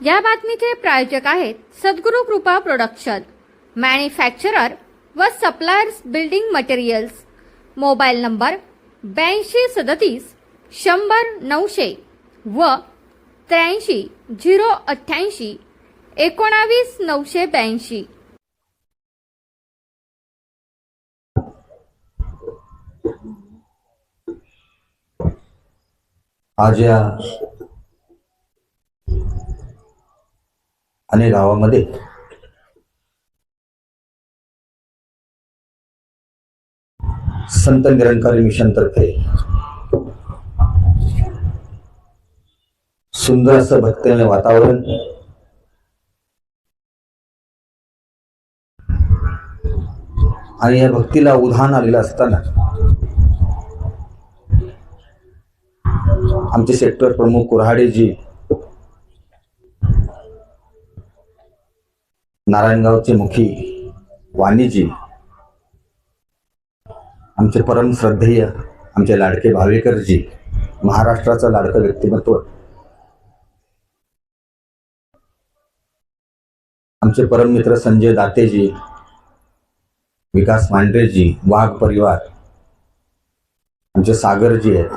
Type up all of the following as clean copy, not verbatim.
या बातमीचे प्रायोजक आहेत सद्गुरू कृपा प्रोडक्शन, मॅन्युफॅक्चरर व suppliers building materials. Mobile number 8237 100 900 व 83 088 19 982. आज या अनेक गावामध्ये संत निरंकारी मिशन तर्फे सुंदर असं भक्तिमय वातावरण आणि या भक्तीला उधाण आलेलं असताना आमचे सेक्टर प्रमुख कुऱ्हाडेजी, नारायणगावचे मुखी वाणीजी, आमचे परम श्रद्धेय आमचे लाडके भावेकरजी, महाराष्ट्राचं लाडकं व्यक्तिमत्व, आमचे परम मित्र संजय दातेजी, विकास मांढरेजी, वाघ परिवार, आमचे सागरजी आहेत,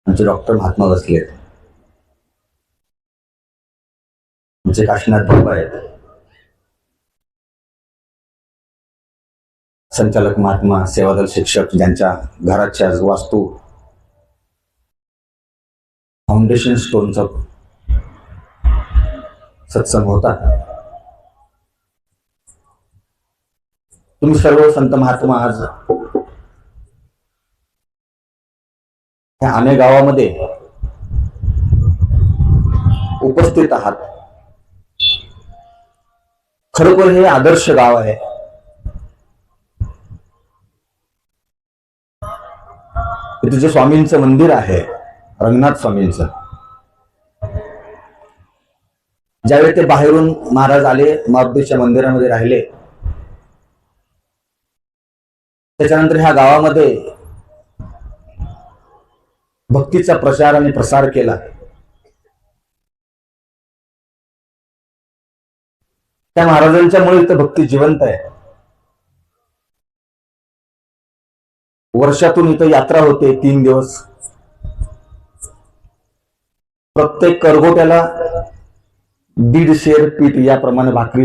आमचे डॉक्टर महात्मा बसले, आमचे काशीनाथ बाबा आहेत, संचालक महात्मा सेवादल शिक्षक ज्यांच्या घराच्या वास्तू फाउंडेशन स्टोनचा सत्संग होता. तुम्ही सर्व संत महात्मा आज ह्या अनेक गावामध्ये उपस्थित आहात. खरोखर हे आदर्श गाव आहे. इथे जे स्वामींचं मंदिर आहे, रंगनाथ स्वामींचं, ज्यावेळी ते बाहेरून महाराज आले, मारुतीच्या मंदिरामध्ये राहिले, त्याच्यानंतर ह्या गावामध्ये भक्तीचा प्रचार आणि प्रसार केला. त्या महाराजांच्यामुळे इथं भक्ती जिवंत आहे. वर्षातून इथं यात्रा होते 3 दिवस. प्रत्येक करगोट्याला 1.5 शेर पीठ याप्रमाणे भाकरी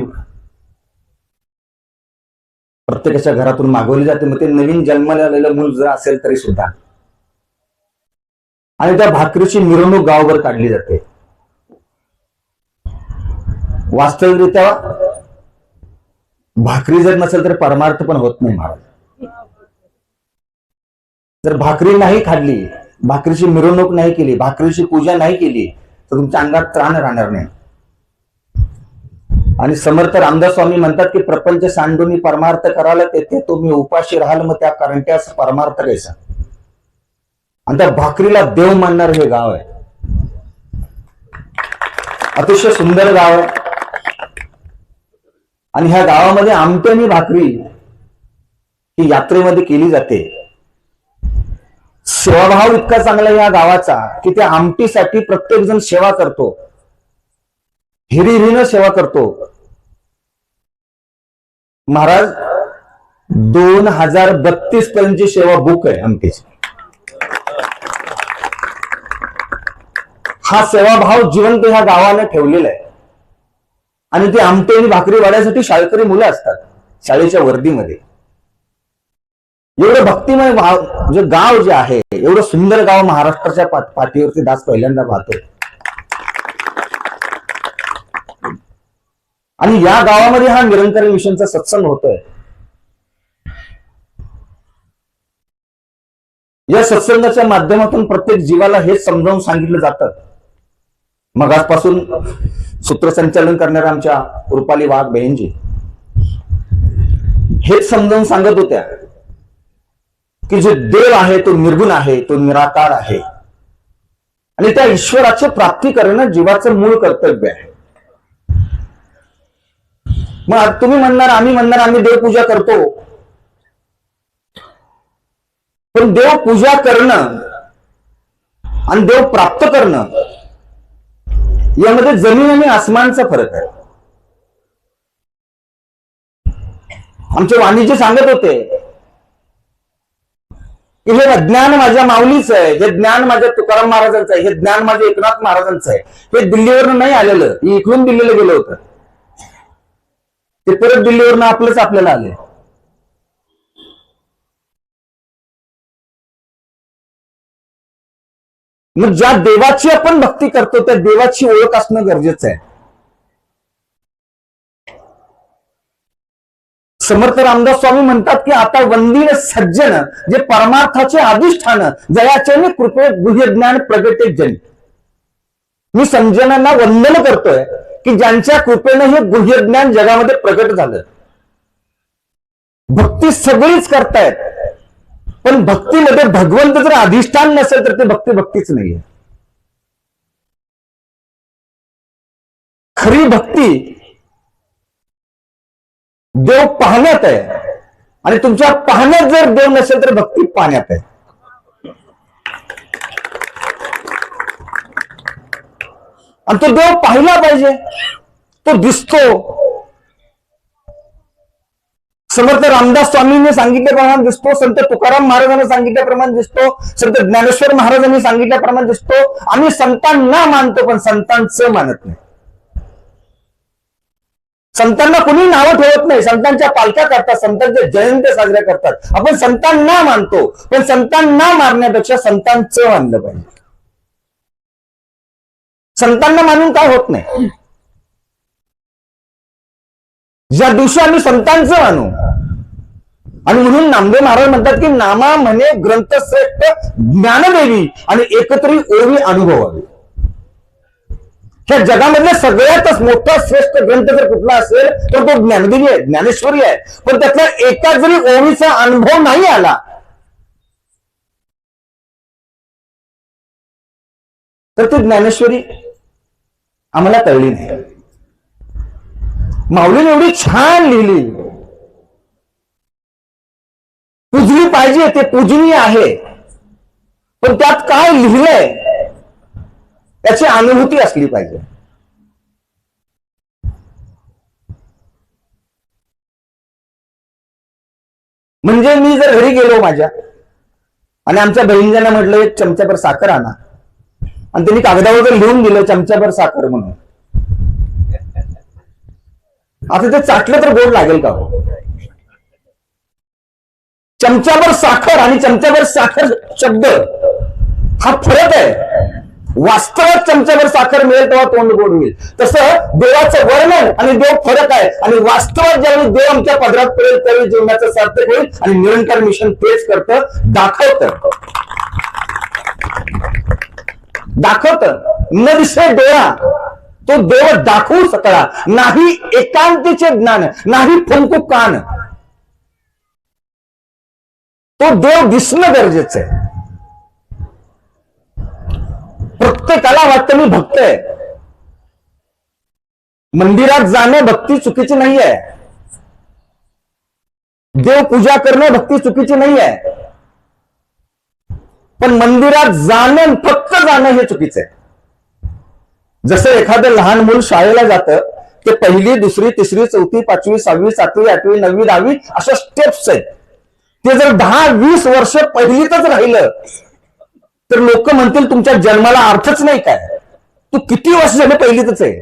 प्रत्येकाच्या घरातून मागवली जाते. मग ते नवीन जन्मलेलं मूल जर असेल तरी सुद्धा, आणि त्या भाकरीची मिरवणूक गावभर काढली जाते. वास्तविकरित्या भाकरी जर नसेल तर परमार्थ पण होत नाही. महाराज जर भाकरी नाही खाल्ली, भाकरीची मिरवणूक नाही केली, भाकरीची पूजा नाही केली तर तुमच्या अंगात त्राण राहणार नाही. आणि समर्थ रामदास स्वामी म्हणतात की प्रपंच सांडून परमार्थ करायला तेथे तुम्ही उपाशी राहाल, मग त्या करंट्यास परमार्थ कैसा. आणि त्या भाकरीला देव मानणार हे गाव आहे. अतिशय सुंदर गाव आहे. आणि ह्या गावामध्ये आमट्यानी भाकरी ही यात्रेमध्ये केली जाते. सेवाभाव इतका चांगला या गावाचा की त्या आमटीसाठी प्रत्येक जण सेवा करतो, हिरीनं सेवा करतो. महाराज 2032 पर्यंतची सेवा बुक आहे आमटीची. हा सेवाभाव जिवंत ह्या गावाने ठेवलेला आहे. आणि ते आमटे आणि भाकरी वाड्यासाठी शाळकरी मुलं असतात शाळेच्या वर्दीमध्ये. एवढं भक्तिमय म्हणजे गाव जे आहे, एवढं सुंदर गाव महाराष्ट्राच्या पाठीवरती दास पहिल्यांदा पाहतोय. आणि या गावामध्ये हा निरंकारी मिशनचा सत्संग होतोय. या सत्संगाच्या माध्यमातून प्रत्येक जीवाला हेच समजावून सांगितलं जातं. मग आजपासून सूत्रसंचालन करणाऱ्या आमच्या रुपाली वाघ बहीणजी हेच समजावून सांगत होत्या की जो देव आहे तो निर्गुण आहे, तो निराकार आहे. आणि त्या ईश्वराची प्राप्ती करणं जीवाचं मूळ कर्तव्य आहे. मग तुम्ही म्हणणार, आम्ही म्हणणार आम्ही देवपूजा करतो, पण देव पूजा करणं आणि देव प्राप्त करणं यामध्ये जमीन आणि आसमानचा फरक आहे. आमचे वाणिज्य सांगत होते की हे ज्ञान माझ्या माऊलीचं आहे, हे ज्ञान माझ्या तुकाराम महाराजांचं आहे, हे ज्ञान माझ्या एकनाथ महाराजांचं आहे. हे दिल्लीवरनं नाही आलेलं, हे इकडून दिल्लीला गेलं होतं. ते परत दिल्लीवरनं आपल्याला आले. मग ज्या देवाची आपण भक्ती करतो त्या देवाची ओळख असणं गरजेचं आहे. समर्थ रामदास स्वामी म्हणतात की आता वंदीन सज्जन जे परमार्थाचे अधिष्ठान जयाचेने कृपे गुह्य ज्ञान प्रगटे जनी. मी संजनांना वंदन करतोय की ज्यांच्या कृपेने हे गुह्य ज्ञान जगामध्ये प्रगट झालं. भक्ती सगळीच करतायत, पण भक्तीमध्ये भगवंत जर अधिष्ठान नसेल तर ते भक्तीच नाहीये. खरी भक्ती देव पाहण्यात आहे, आणि तुमच्या पाहण्यात जर देव नसेल तर भक्ती पाहण्यात आहे. आणि तो देव पाहिला पाहिजे, तो दिसतो. समर्थ रामदास स्वामींनी सांगितल्याप्रमाणे दिसतो, संत तुकाराम महाराजांनी सांगितल्याप्रमाणे दिसतो, संत ज्ञानेश्वर महाराजांनी सांगितल्याप्रमाणे दिसतो. आम्ही संतांना मानतो पण संतांचं मानत नाही. संतांना कोणी नावं ठेवत नाही, संतांच्या पालख्या करतात, संतांच्या जयंत्या साजऱ्या करतात. आपण संतांना मानतो पण संतांना मारण्यापेक्षा संतांचं मानलं पाहिजे. संतांना मानून काय होत नाही. ज्या दिवशी आम्ही संतांचं मानू, आणि म्हणून नामदेव महाराज म्हणतात की नामा म्हणे ग्रंथश्रेष्ठ ज्ञानदेवी आणि एकत्री ओवी अनुभवावी. ह्या जगामधल्या सगळ्यातच मोठा श्रेष्ठ ग्रंथ जर कुठला असेल तर तो ज्ञानदेवी आहे, ज्ञानेश्वरी आहे. पण त्यातला एका जरी ओवीचा अनुभव नाही आला तर ती ज्ञानेश्वरी आम्हाला कळली नाही. माऊलीने एवढी छान लिहिली, पूजली पाहिजे, ते पूजनीय आहे, पण त्यात काय लिहिलंय त्याची अनुभूती असली पाहिजे. म्हणजे मी जर घरी गेलो माझ्या आणि आमच्या बहिणींना म्हटलं एक चमचाभर साखर आणा, आणि त्यांनी कागदावर जर लिहून दिलं चमचाभर साखर म्हणून, आता ते चाटलं तर गोड लागेल का हो? चमचाभर साखर आणि चमचाभर साखर शब्द हा फरक आहे. वास्तवात चमचाभर साखर मिळेल तेव्हा तोंड गोड होईल. तसं देवाचं वर्णन आणि देव फरक आहे, आणि वास्तवात ज्यावेळी देव आमच्या पदरात पडेल त्यावेळी जीवनाचं सार्थक होईल. आणि निरंकार मिशन तेच करतं, दाखवतं न दिसे डोळा तो देव दाखवू सकला, नाही एकांतीचे ज्ञान नाही फुंकू कान. तो देव दिसणं गरजेचं आहे. प्रत्येकाला वाटतं मी भक्त आहे. मंदिरात जाणं भक्ती चुकीची नाही आहे, देव पूजा करणं भक्ती चुकीची नाही आहे, पण मंदिरात जाणं फक्त जाणं हे चुकीचं आहे. जसं एखादं लहान मूल शाळेला जातं ते पहिली दुसरी तिसरी चौथी पाचवी सहावी सातवी आठवी नववी दहावी अशा स्टेप्स आहेत. ते जर 10-20 वर्ष पहिलीतच राहिलं तर लोक म्हणतील तुमच्या जन्माला अर्थच नाही काय, तू किती वर्ष झाले पहिलीतच आहे.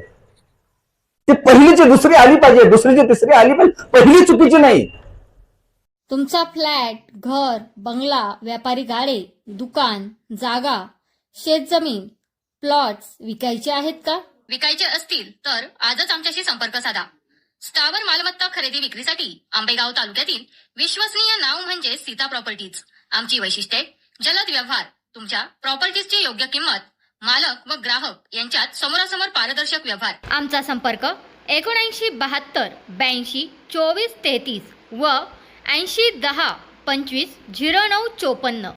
ते पहिलीची दुसरी आली पाहिजे, दुसरीची तिसरी आली पाहिजे, पहिली चुकीची नाही. तुमचा फ्लॅट, घर, बंगला, व्यापारी गाडे, दुकान, जागा, शेतजमीन, प्लॉट्स विकायचे आहेत का? विकायचे असतील तर आजच आमच्याशी संपर्क साधा. स्थावर मालमत्ता खरेदी विक्रीसाठी आंबेगाव तालुक्यातील विश्वसनीय नाव म्हणजे सीता प्रॉपर्टीज. आमची वैशिष्ट्ये: जलद व्यवहार, तुमच्या प्रॉपर्टीजची योग्य किंमत, मालक व ग्राहक यांच्यात समोरासमोर पारदर्शक व्यवहार. आमचा संपर्क 7972 82 24 33 व 80 10 25 09 54.